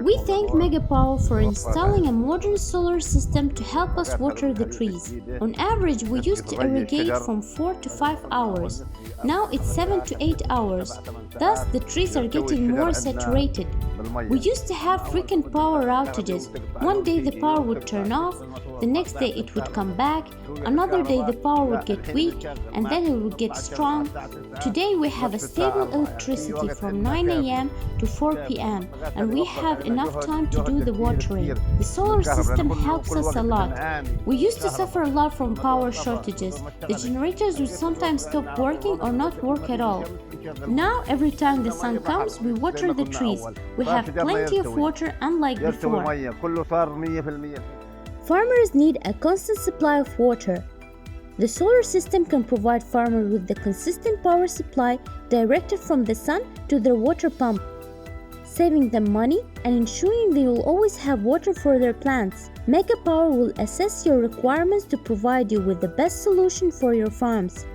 We thank Megapower for installing a modern solar system to help us water the trees. On average, we used to irrigate from 4 to 5 hours. Now it's 7 to 8 hours. Thus, the trees are getting more saturated. We used to have frequent power outages. One day the power would turn off, the next day it would come back, another day the power would get weak, and then it would get strong. Today we have a stable electricity from 9 a.m. to 4 p.m. and we have enough time to do the watering. The solar system helps us a lot. We used to suffer a lot from power shortages. The generators would sometimes stop working or not work at all. Now, every time the sun comes, we water the trees. We have plenty of water, unlike before. Farmers need a constant supply of water. The solar system can provide farmers with the consistent power supply directed from the sun to their water pump, saving them money and ensuring they will always have water for their plants. Megapower will assess your requirements to provide you with the best solution for your farms.